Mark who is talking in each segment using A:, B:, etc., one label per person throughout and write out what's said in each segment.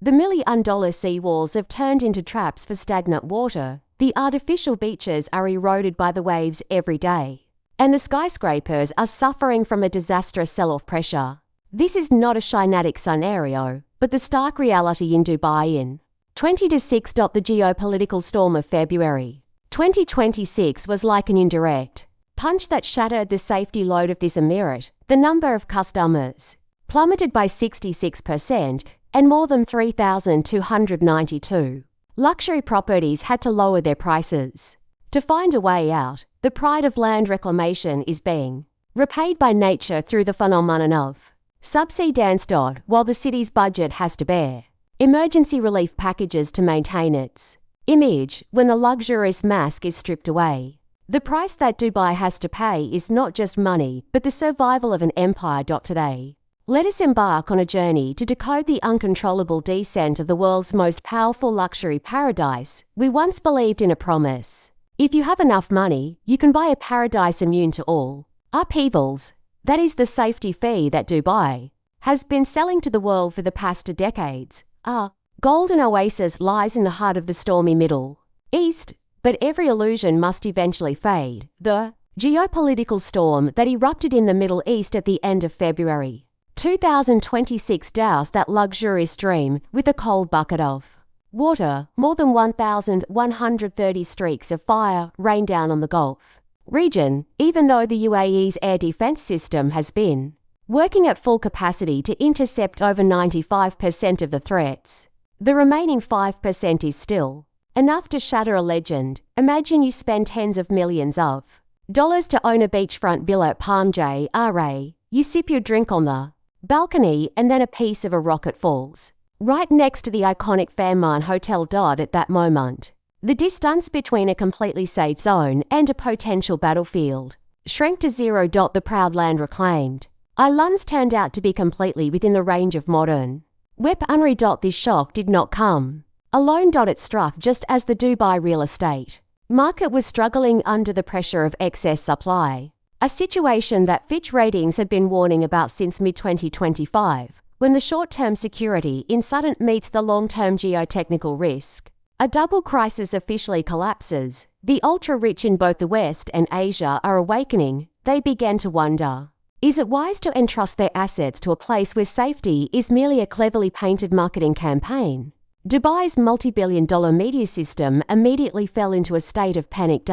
A: The million-dollar seawalls have turned into traps for stagnant water. The artificial beaches are eroded by the waves every day. And the skyscrapers are suffering from a disastrous sell-off pressure. This is not a kinetic scenario, but the stark reality in Dubai in 20-6. The geopolitical storm of February 2026 was like an indirect punch that shattered the safety load of this emirate. The number of customers plummeted by 66%, and more than 3,292 luxury properties had to lower their prices. To find a way out, the pride of land reclamation is being repaid by nature through the phenomenon of subsea dance. While the city's budget has to bear emergency relief packages to maintain its image, when the luxurious mask is stripped away, the price that Dubai has to pay is not just money, but the survival of an empire. Today, let us embark on a journey to decode the uncontrollable descent of the world's most powerful luxury paradise. We once believed in a promise. If you have enough money, you can buy a paradise immune to all upheavals. That is the safety fee that Dubai has been selling to the world for the past decades. A golden oasis lies in the heart of the stormy Middle East, but every illusion must eventually fade. The geopolitical storm that erupted in the Middle East at the end of February 2026 doused that luxurious dream with a cold bucket of water. More than 1,130 streaks of fire rained down on the Gulf region, even though the UAE's air defense system has been working at full capacity to intercept over 95% of the threats. The remaining 5% is still enough to shatter a legend. Imagine you spend tens of millions of dollars to own a beachfront villa at Palm JRA. You sip your drink on the balcony, and then a piece of a rocket falls right next to the iconic Fairmont Hotel. At that moment, the distance between a completely safe zone and a potential battlefield shrank to zero. The proud land reclaimed islands turned out to be completely within the range of modern weaponry. This shock did not come alone. It struck just as the Dubai real estate market was struggling under the pressure of excess supply, a situation that Fitch Ratings had been warning about since mid-2025, when the short-term security in sudden meets the long-term geotechnical risk. A double crisis officially collapses. The ultra-rich in both the West and Asia are awakening. They began to wonder, is it wise to entrust their assets to a place where safety is merely a cleverly painted marketing campaign? Dubai's multi-billion-dollar media system immediately fell into a state of panic.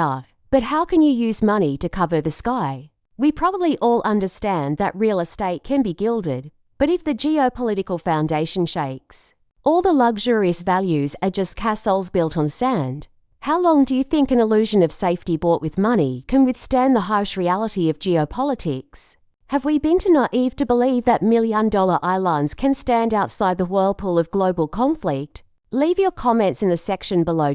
A: But how can you use money to cover the sky? We probably all understand that real estate can be gilded, but if the geopolitical foundation shakes, all the luxurious values are just castles built on sand. How long do you think an illusion of safety bought with money can withstand the harsh reality of geopolitics? Have we been too naive to believe that million-dollar islands can stand outside the whirlpool of global conflict? Leave your comments in the section below.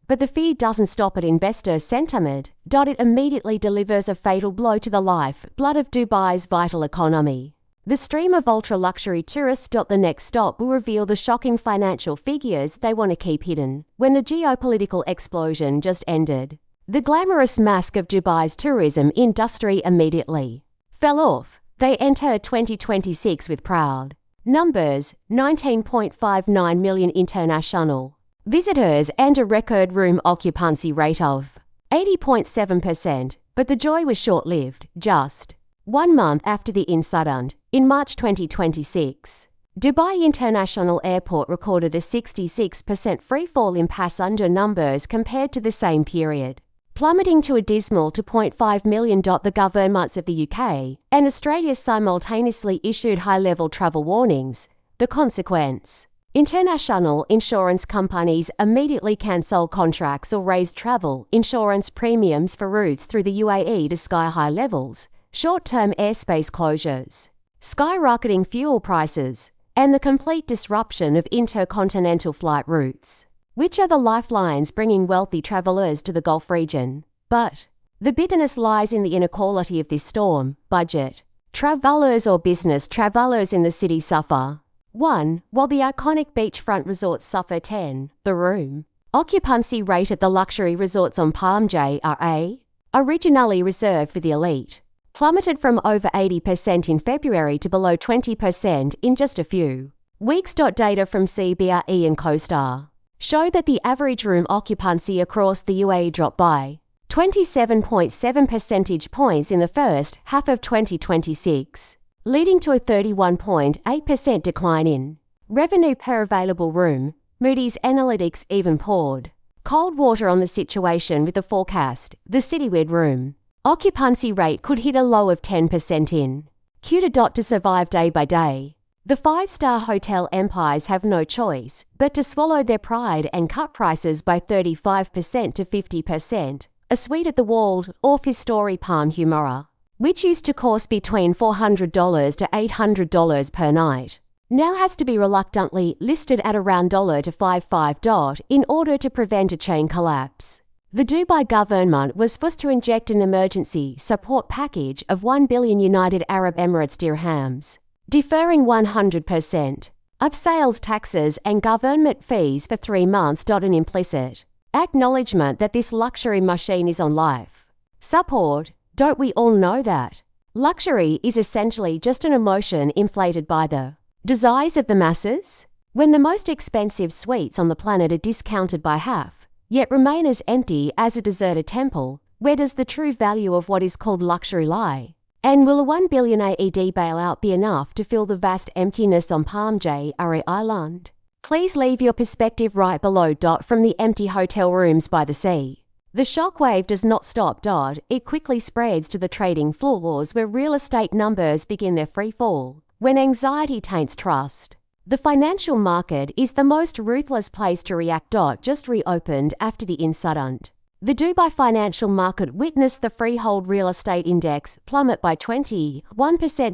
A: But the fear doesn't stop at investor sentiment. It immediately delivers a fatal blow to the lifeblood of Dubai's vital economy. The stream of ultra-luxury tourists. The next stop will reveal the shocking financial figures they want to keep hidden. When the geopolitical explosion just ended, the glamorous mask of Dubai's tourism industry immediately fell off. They entered 2026 with proud numbers: 19.59 million international visitors and a record room occupancy rate of 80.7%. But the joy was short-lived. Just 1 month after the incident, in March 2026, Dubai International Airport recorded a 66% freefall in passenger numbers compared to the same period, plummeting to a dismal 2.5 million. The governments of the UK and Australia simultaneously issued high-level travel warnings. The consequence: international insurance companies immediately cancelled contracts or raised travel insurance premiums for routes through the UAE to sky-high levels, short-term airspace closures, skyrocketing fuel prices, and the complete disruption of intercontinental flight routes, which are the lifelines bringing wealthy travelers to the Gulf region. But the bitterness lies in the inequality of this storm. Budget travelers or business travelers in the city suffer 1. While the iconic beachfront resorts suffer 10. The room occupancy rate at the luxury resorts on Palm JRA, originally reserved for the elite, plummeted from over 80% in February to below 20% in just a few Weeks. Data from CBRE and CoStar show that the average room occupancy across the UAE dropped by 27.7 percentage points in the first half of 2026, leading to a 31.8% decline in revenue per available room. Moody's Analytics even poured cold water on the situation with the forecast the citywide room occupancy rate could hit a low of 10% in Q2. To survive day by day, the five-star hotel empires have no choice but to swallow their pride and cut prices by 35% to 50%. A suite at the Waldorf-Astoria Palm Jumeirah, which used to cost between $400 to $800 per night, now has to be reluctantly listed at around $to $55 in order to prevent a chain collapse. The Dubai government was supposed to inject an emergency support package of 1 billion United Arab Emirates dirhams, deferring 100% of sales taxes and government fees for 3 months. An implicit acknowledgement that this luxury machine is on life support. Don't we all know that luxury is essentially just an emotion inflated by the desires of the masses? When the most expensive suites on the planet are discounted by half, yet remain as empty as a deserted temple, where does the true value of what is called luxury lie? And will a 1 billion AED bailout be enough to fill the vast emptiness on Palm Jumeirah Island? Please leave your perspective right below. From the empty hotel rooms by the sea, the shockwave does not stop. It quickly spreads to the trading floors, where real estate numbers begin their free fall when anxiety taints trust. The financial market is the most ruthless place to react. Just reopened after the incident, the Dubai financial market witnessed the freehold real estate index plummet by 21%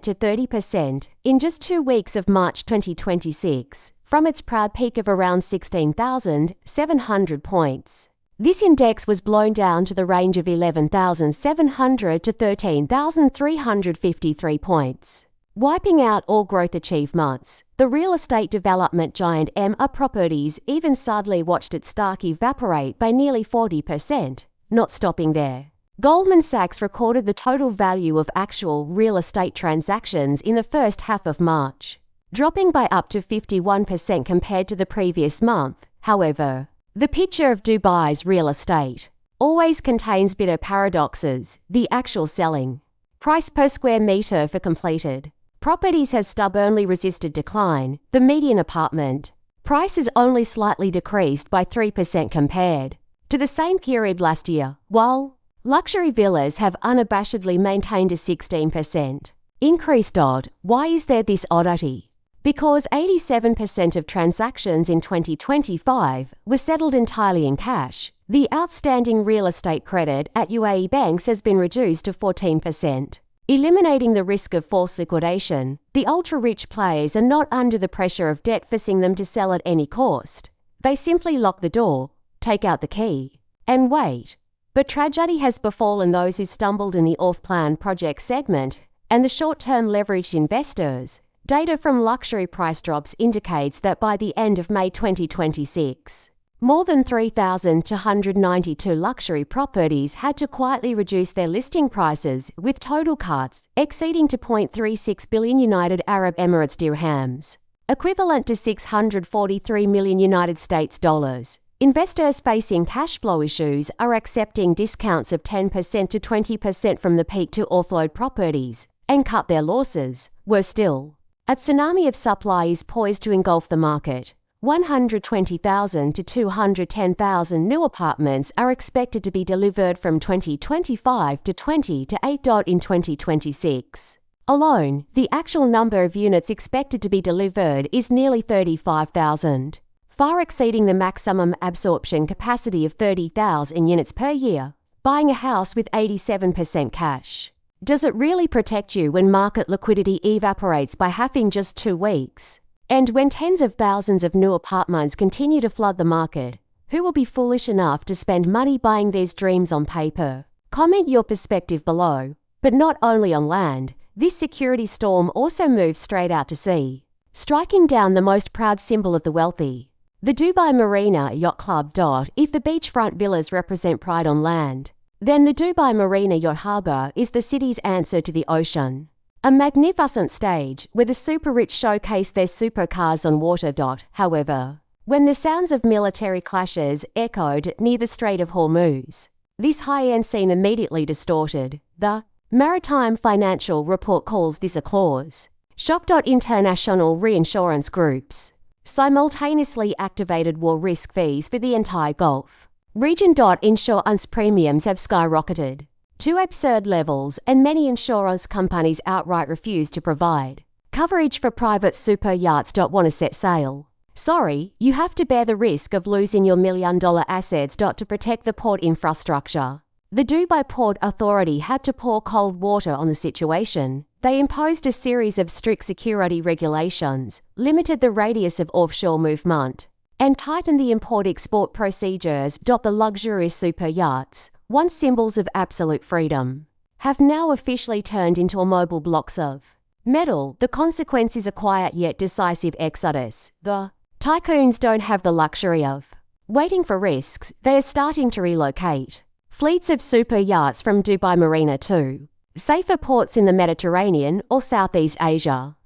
A: to 30% in just 2 weeks of March 2026, from its proud peak of around 16,700 points. This index was blown down to the range of 11,700 to 13,353 points, wiping out all growth achievements. The real estate development giant MA Properties even sadly watched its stock evaporate by nearly 40%. Not stopping there, Goldman Sachs recorded the total value of actual real estate transactions in the first half of March, dropping by up to 51% compared to the previous month. However, the picture of Dubai's real estate always contains bitter paradoxes. The actual selling price per square meter for completed properties has stubbornly resisted decline. The median apartment price is only slightly decreased by 3% compared to the same period last year, while luxury villas have unabashedly maintained a 16% increase. Why is there this oddity? Because 87% of transactions in 2025 were settled entirely in cash. The outstanding real estate credit at UAE banks has been reduced to 14%. Eliminating the risk of forced liquidation, the ultra-rich players are not under the pressure of debt forcing them to sell at any cost. They simply lock the door, take out the key, and wait. But tragedy has befallen those who stumbled in the off-plan project segment and the short-term leveraged investors. Data from luxury price drops indicates that by the end of May 2026, more than 3,292 luxury properties had to quietly reduce their listing prices, with total cuts exceeding to 0.36 billion United Arab Emirates dirhams, equivalent to 643 million United States dollars. Investors facing cash flow issues are accepting discounts of 10% to 20% from the peak to offload properties and cut their losses. Worse still, a tsunami of supply is poised to engulf the market. 120,000 to 210,000 new apartments are expected to be delivered from 2025 to 2028. In 2026 alone, the actual number of units expected to be delivered is nearly 35,000, far exceeding the maximum absorption capacity of 30,000 units per year. Buying a house with 87% cash, does it really protect you when market liquidity evaporates by half in just 2 weeks? And when tens of thousands of new apartments continue to flood the market, who will be foolish enough to spend money buying these dreams on paper? Comment your perspective below. But not only on land, this security storm also moves straight out to sea, striking down the most proud symbol of the wealthy, the Dubai Marina Yacht Club. If the beachfront villas represent pride on land, then the Dubai Marina Yacht Harbour is the city's answer to the ocean. A magnificent stage where the super-rich showcase their supercars on water. However, when the sounds of military clashes echoed near the Strait of Hormuz, this high-end scene immediately distorted. The Maritime Financial Report calls this a clause. Shock. International reinsurance groups simultaneously activated war risk fees for the entire Gulf region. Insurance premiums have skyrocketed to absurd levels, and many insurance companies outright refuse to provide coverage for private super yachts. Want to set sail? Sorry, you have to bear the risk of losing your million-dollar assets. To protect the port infrastructure, the Dubai Port Authority had to pour cold water on the situation. They imposed a series of strict security regulations, limited the radius of offshore movement, and tightened the import-export procedures. The luxurious super yachts, once symbols of absolute freedom, have now officially turned into immobile blocks of metal. The consequence is a quiet yet decisive exodus. The tycoons don't have the luxury of waiting for risks. They are starting to relocate fleets of super yachts from Dubai Marina to safer ports in the Mediterranean or Southeast Asia.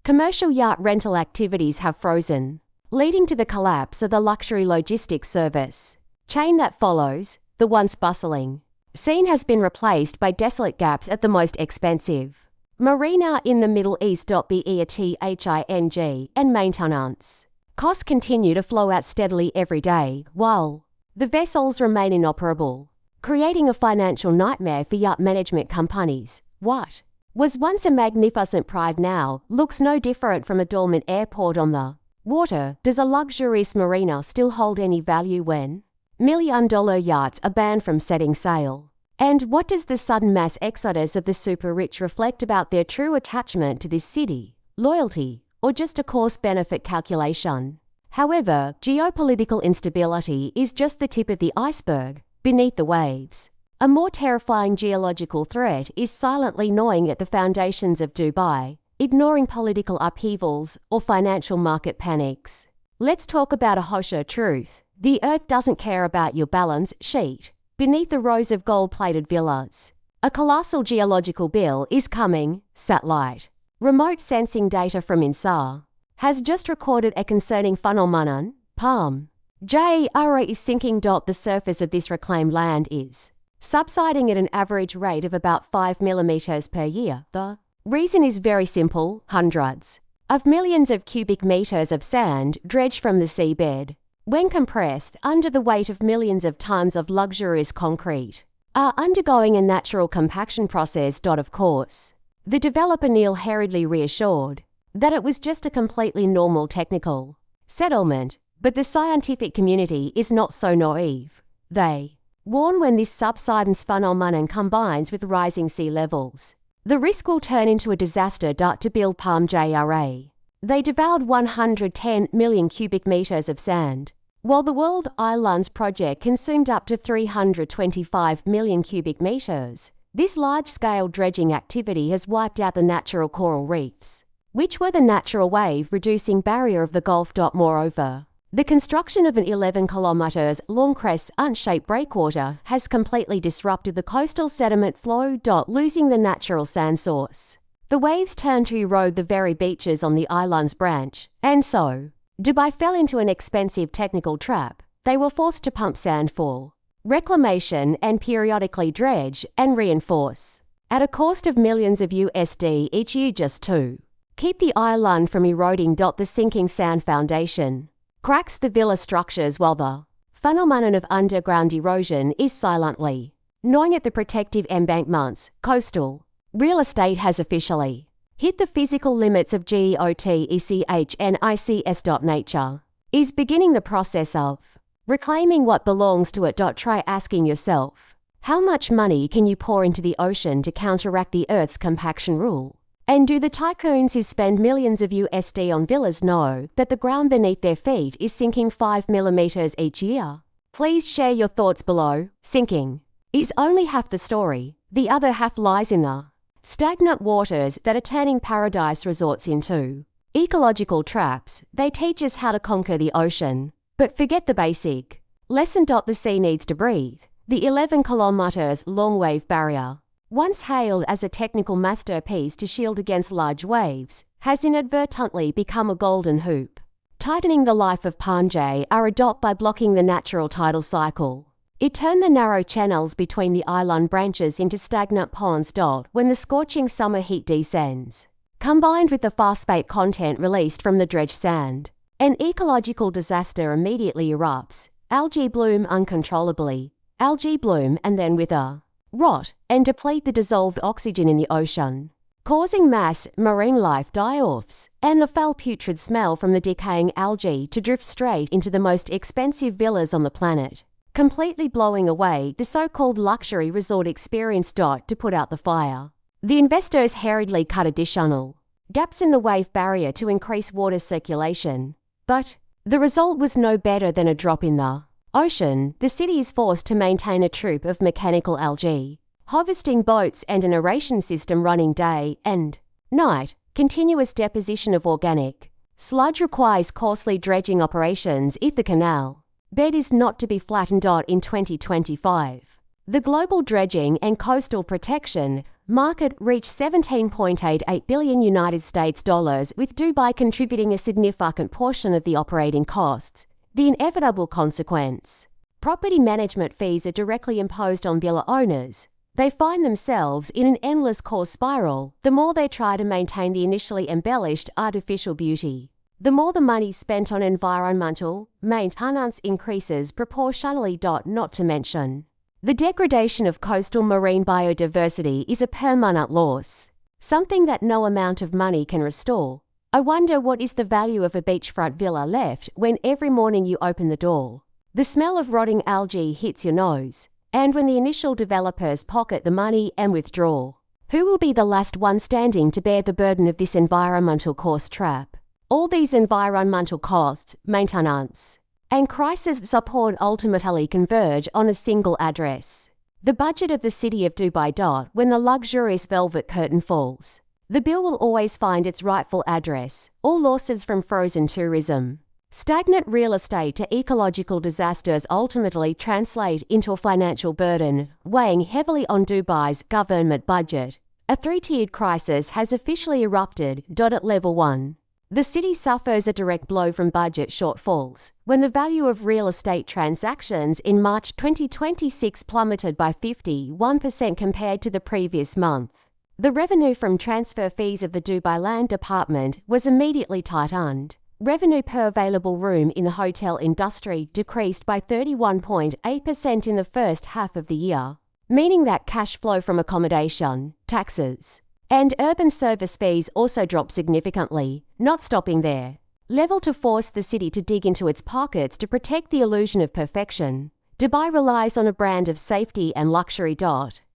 A: Commercial yacht rental activities have frozen, leading to the collapse of the luxury logistics service chain that follows. The once bustling scene has been replaced by desolate gaps at the most expensive marina in the Middle East. Beating and maintenance costs continue to flow out steadily every day, while the vessels remain inoperable, creating a financial nightmare for yacht management companies. What was once a magnificent pride now looks no different from a dormant airport on the water. Does a luxurious marina still hold any value when million-dollar yachts are banned from setting sail? And what does the sudden mass exodus of the super-rich reflect about their true attachment to this city? Loyalty, or just a cost-benefit calculation? However, geopolitical instability is just the tip of the iceberg. Beneath the waves, a more terrifying geological threat is silently gnawing at the foundations of Dubai, ignoring political upheavals or financial market panics. Let's talk about a harsher truth. The earth doesn't care about your balance sheet. Beneath the rows of gold-plated villas, a colossal geological bill is coming. Satellite remote sensing data from INSAR has just recorded a concerning phenomenon. Palm Jumeirah is sinking. The surface of this reclaimed land is subsiding at an average rate of about 5 millimeters per year. The reason is very simple. Hundreds of millions of cubic meters of sand dredged from the seabed, when compressed under the weight of millions of tons of luxurious concrete, are undergoing a natural compaction process. Of course, the developer Neil hurriedly reassured that it was just a completely normal technical settlement, but the scientific community is not so naive. They warn when this subsidence phenomenon combines with rising sea levels, the risk will turn into a disaster. To build Palm Jumeirah, they devoured 110 million cubic meters of sand, while the World Islands project consumed up to 325 million cubic meters. This large-scale dredging activity has wiped out the natural coral reefs, which were the natural wave-reducing barrier of the Gulf. Moreover, the construction of an 11 kilometers long crescent-shaped breakwater has completely disrupted the coastal sediment flow. Losing the natural sand source, the waves turn to erode the very beaches on the island's branch, and so Dubai fell into an expensive technical trap. They were forced to pump sand for reclamation and periodically dredge and reinforce at a cost of millions of USD each year just to keep the island from eroding. The sinking sand foundation cracks the villa structures, while the phenomenon of underground erosion is silently gnawing at the protective embankments. Coastal real estate has officially hit the physical limits of geopolitics. Nature is beginning the process of reclaiming what belongs to it. Try asking yourself, how much money can you pour into the ocean to counteract the Earth's compaction rule? And do the tycoons who spend millions of USD on villas know that the ground beneath their feet is sinking 5 millimeters each year? Please share your thoughts below. Sinking is only half the story. The other half lies in the stagnant waters that are turning paradise resorts into ecological traps. They teach us how to conquer the ocean, but forget the basic lesson. The sea needs to breathe. The 11 kilometers long wave barrier once hailed as a technical masterpiece to shield against large waves, has inadvertently become a golden hoop. Tightening the life of Panjay are adopt by blocking the natural tidal cycle. It turned the narrow channels between the island branches into stagnant ponds. When the scorching summer heat descends, combined with the phosphate content released from the dredged sand, an ecological disaster immediately erupts. Algae bloom uncontrollably. Algae bloom and then wither, rot, and deplete the dissolved oxygen in the ocean, causing mass marine life die-offs and the foul putrid smell from the decaying algae to drift straight into the most expensive villas on the planet, completely blowing away the so-called luxury resort experience. To put out the fire, the investors hurriedly cut additional gaps in the wave barrier to increase water circulation, but the result was no better than a drop in the ocean. The city is forced to maintain a troop of mechanical algae harvesting boats and an aeration system running day and night. Continuous deposition of organic sludge requires costly dredging operations if the canal bed is not to be flattened. In 2025, the global dredging and coastal protection market reached $17.88 billion United States dollars, with Dubai contributing a significant portion of the operating costs. The inevitable consequence: property management fees are directly imposed on villa owners. They find themselves in an endless cost spiral. The more they try to maintain the initially embellished artificial beauty, the more the money spent on environmental maintenance increases proportionally. Not to mention, the degradation of coastal marine biodiversity is a permanent loss, something that no amount of money can restore. I wonder what is the value of a beachfront villa left when every morning you open the door, the smell of rotting algae hits your nose, and when the initial developers pocket the money and withdraw. Who will be the last one standing to bear the burden of this environmental cost trap? All these environmental costs, maintenance, and crisis support ultimately converge on a single address: the budget of the city of Dubai. When the luxurious velvet curtain falls, the bill will always find its rightful address: all losses from frozen tourism, stagnant real estate to ecological disasters ultimately translate into a financial burden, weighing heavily on Dubai's government budget. A three-tiered crisis has officially erupted. At level 1, the city suffers a direct blow from budget shortfalls when the value of real estate transactions in March 2026 plummeted by 51% compared to the previous month. The revenue from transfer fees of the Dubai Land Department was immediately tightened. Revenue per available room in the hotel industry decreased by 31.8% in the first half of the year, meaning that cash flow from accommodation, taxes, and urban service fees also dropped significantly. Not stopping there, level to force the city to dig into its pockets to protect the illusion of perfection. Dubai relies on a brand of safety and luxury.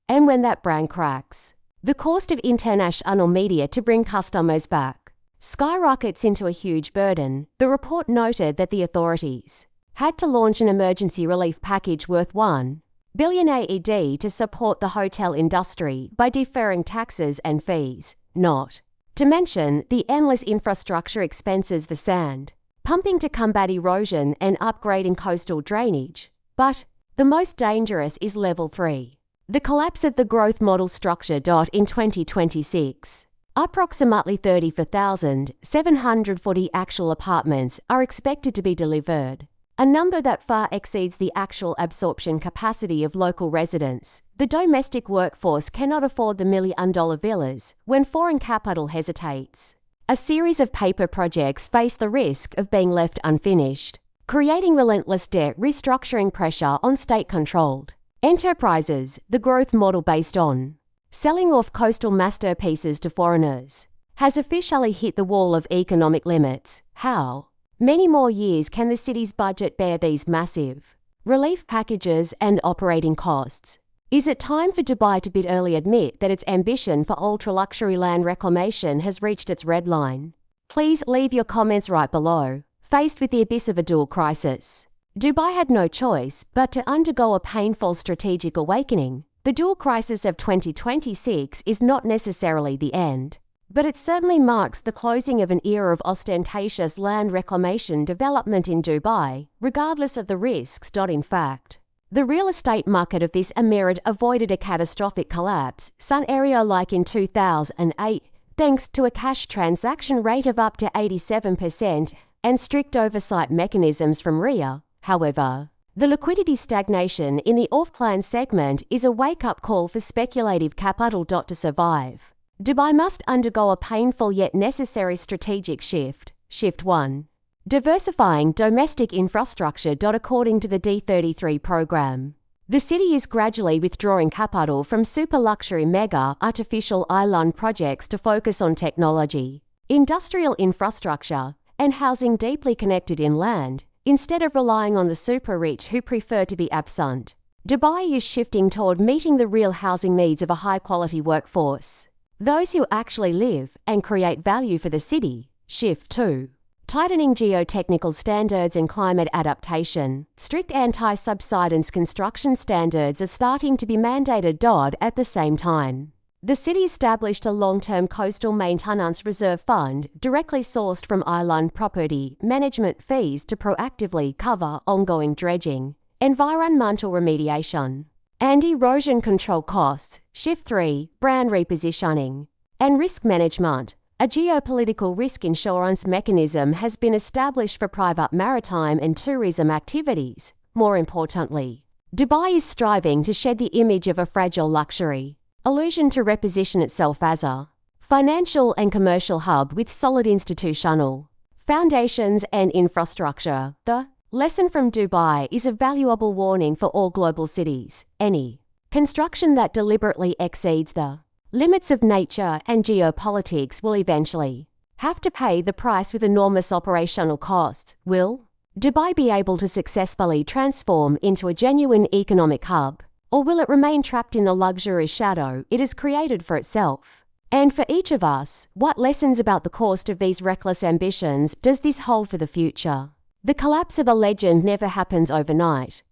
A: And when that brand cracks, the cost of international media to bring customers back skyrockets into a huge burden. The report noted that the authorities had to launch an emergency relief package worth $1 billion AED to support the hotel industry by deferring taxes and fees, not to mention the endless infrastructure expenses for sand, pumping to combat erosion and upgrading coastal drainage. But the most dangerous is level 3, the collapse of the growth model structure. In 2026, approximately 34,740 actual apartments are expected to be delivered, a number that far exceeds the actual absorption capacity of local residents. The domestic workforce cannot afford the million-dollar villas when foreign capital hesitates. A series of paper projects face the risk of being left unfinished, creating relentless debt restructuring pressure on state-controlled enterprises. The growth model based on selling off coastal masterpieces to foreigners has officially hit the wall of economic limits. How many more years can the city's budget bear these massive relief packages and operating costs? Is it time for Dubai to bid early admit that its ambition for ultra-luxury land reclamation has reached its red line? Please leave your comments right below. Faced with the abyss of a dual crisis, Dubai had no choice but to undergo a painful strategic awakening. The dual crisis of 2026 is not necessarily the end, but it certainly marks the closing of an era of ostentatious land reclamation development in Dubai, regardless of the risks. In fact, The real estate market of this emirate avoided a catastrophic collapse, some area like in 2008, thanks to a cash transaction rate of up to 87% and strict oversight mechanisms from RIA. However, the liquidity stagnation in the off-plan segment is a wake-up call for speculative capital. To survive, Dubai must undergo a painful yet necessary strategic shift. Shift 1. Diversifying domestic infrastructure. According to the D33 program, the city is gradually withdrawing capital from super luxury mega artificial island projects to focus on technology, industrial infrastructure, and housing deeply connected inland, instead of relying on the super rich who prefer to be absent. Dubai is shifting toward meeting the real housing needs of a high-quality workforce, those who actually live and create value for the city. Shift 2. Tightening geotechnical standards and climate adaptation. Strict anti-subsidence construction standards are starting to be mandated. At the same time, the city established a long-term coastal maintenance reserve fund directly sourced from island property management fees to proactively cover ongoing dredging, environmental remediation, and erosion control costs. Shift 3. Brand repositioning and risk management. A geopolitical risk insurance mechanism has been established for private maritime and tourism activities. More importantly, Dubai is striving to shed the image of a fragile luxury illusion to reposition itself as a financial and commercial hub with solid institutional foundations and infrastructure. The lesson from Dubai is a valuable warning for all global cities. Any construction that deliberately exceeds the limits of nature and geopolitics will eventually have to pay the price with enormous operational costs. Will Dubai be able to successfully transform into a genuine economic hub, or will it remain trapped in the luxurious shadow it has created for itself? And for each of us, what lessons about the cost of these reckless ambitions does this hold for the future? The collapse of a legend never happens overnight.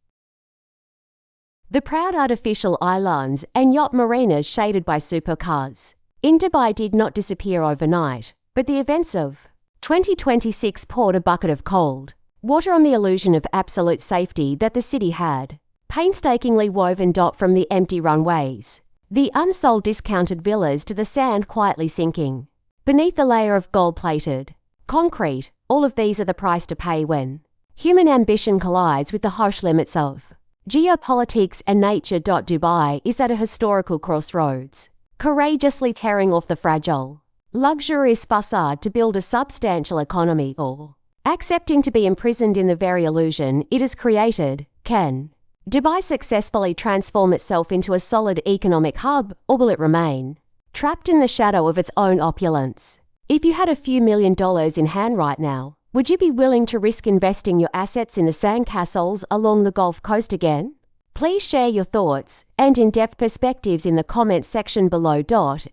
A: The proud artificial islands and yacht marinas shaded by supercars in Dubai did not disappear overnight, but the events of 2026 poured a bucket of cold water on the illusion of absolute safety that the city had painstakingly woven. From the empty runways, the unsold discounted villas to the sand quietly sinking beneath the layer of gold-plated concrete, all of these are the price to pay when human ambition collides with the harsh limits of geopolitics and nature. Dubai is at a historical crossroads, courageously tearing off the fragile, luxurious facade to build a substantial economy, or accepting to be imprisoned in the very illusion it has created. Can Dubai successfully transform itself into a solid economic hub, or will it remain trapped in the shadow of its own opulence? If you had a few $1 million in hand right now, would you be willing to risk investing your assets in the sandcastles along the Gulf Coast again? Please share your thoughts and in-depth perspectives in the comments section below.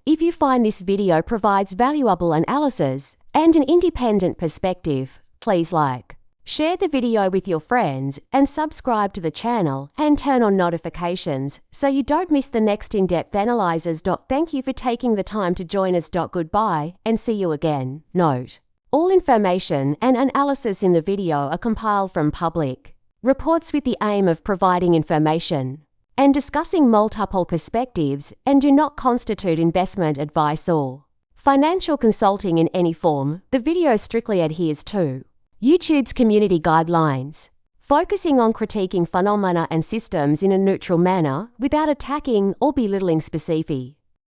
A: If you find this video provides valuable analysis and an independent perspective, please like, share the video with your friends, and subscribe to the channel and turn on notifications so you don't miss the next in-depth analyses. Thank you for taking the time to join us. Goodbye and see you again. Note: all information and analysis in the video are compiled from public reports with the aim of providing information and discussing multiple perspectives and do not constitute investment advice or financial consulting in any form. The video strictly adheres to YouTube's community guidelines, focusing on critiquing phenomena and systems in a neutral manner without attacking or belittling specific